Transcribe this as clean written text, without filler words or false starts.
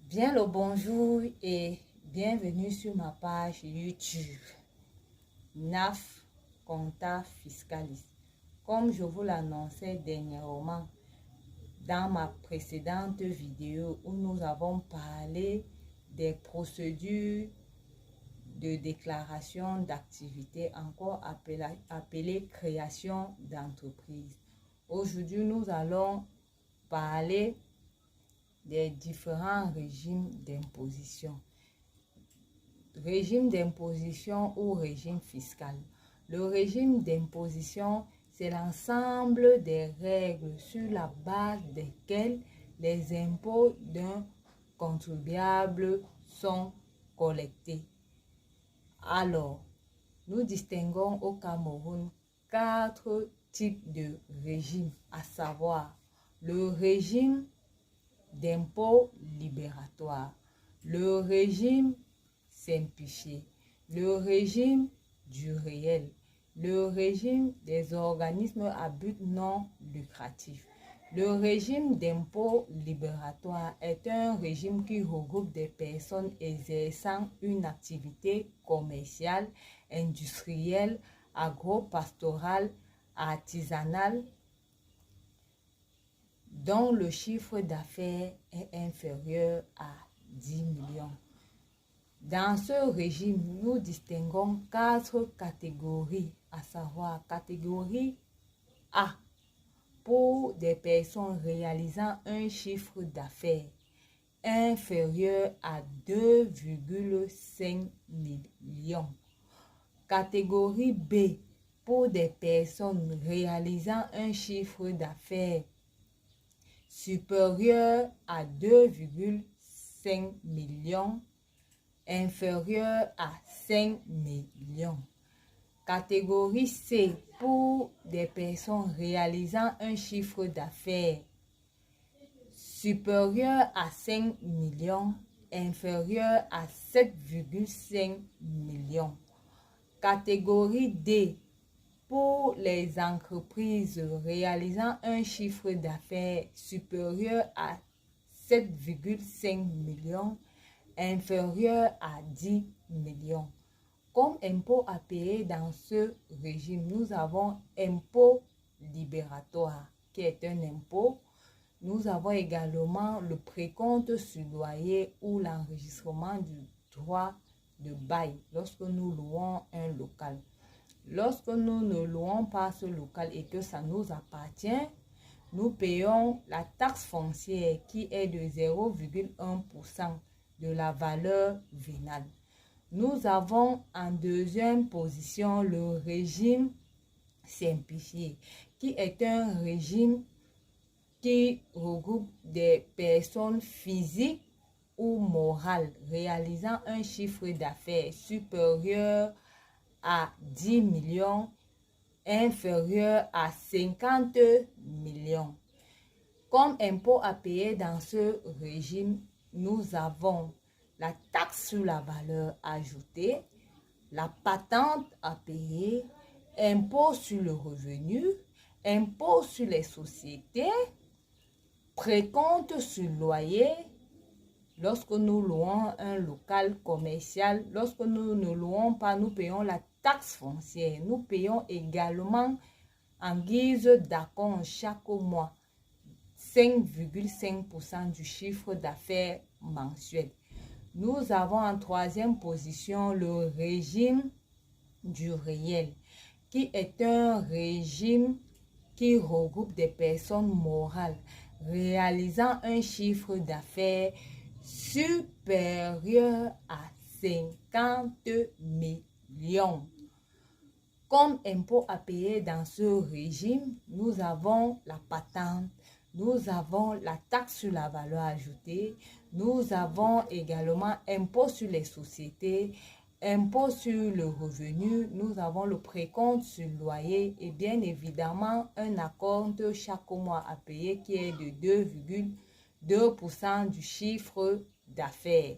Bien le bonjour et bienvenue sur ma page YouTube NAF Compta Fiscalis. Comme je vous l'annonçais dernièrement dans ma précédente vidéo où nous avons parlé des procédures de déclaration d'activité, encore appelée création d'entreprise. Aujourd'hui, nous allons parler des différents régimes d'imposition. Régime d'imposition ou régime fiscal. Le régime d'imposition, c'est l'ensemble des règles sur la base desquelles les impôts d'un contribuable sont collectés. Alors, nous distinguons au Cameroun 4 types de régimes, à savoir le régime d'impôt libératoire, le régime simplifié, le régime du réel, le régime des organismes à but non lucratif. Le régime d'impôt libératoire est un régime qui regroupe des personnes exerçant une activité commerciale, industrielle, agro-pastorale, artisanale, dont le chiffre d'affaires est inférieur à 10 millions. Dans ce régime, nous distinguons 4 catégories, à savoir catégorie A, pour des personnes réalisant un chiffre d'affaires inférieur à 2,5 millions. Catégorie B, pour des personnes réalisant un chiffre d'affaires supérieur à 2,5 millions, inférieur à 5 millions. Catégorie C, pour des personnes réalisant un chiffre d'affaires supérieur à 5 millions, inférieur à 7,5 millions. Catégorie D, pour les entreprises réalisant un chiffre d'affaires supérieur à 7,5 millions, inférieur à 10 millions. Comme impôt à payer dans ce régime, nous avons impôt libératoire, qui est un impôt. Nous avons également le précompte sur loyer ou l'enregistrement du droit de bail lorsque nous louons un local. Lorsque nous ne louons pas ce local et que ça nous appartient, nous payons la taxe foncière qui est de 0,1% de la valeur vénale. Nous avons en deuxième position le régime simplifié, qui est un régime qui regroupe des personnes physiques ou morales réalisant un chiffre d'affaires supérieur à 10 millions, inférieur à 50 millions. Comme impôt à payer dans ce régime, nous avons la taxe sur la valeur ajoutée, la patente à payer, impôt sur le revenu, impôt sur les sociétés, précompte sur loyer. Lorsque nous louons un local commercial, lorsque nous ne louons pas, nous payons la taxe foncière. Nous payons également en guise d'acompte chaque mois 5,5% du chiffre d'affaires mensuel. Nous avons en troisième position le régime du réel, qui est un régime qui regroupe des personnes morales réalisant un chiffre d'affaires supérieur à 50 millions. Comme impôt à payer dans ce régime, nous avons la patente, nous avons la taxe sur la valeur ajoutée, nous avons également impôt sur les sociétés, impôt sur le revenu, nous avons le précompte sur le loyer et bien évidemment un acompte chaque mois à payer qui est de 2,2% du chiffre d'affaires.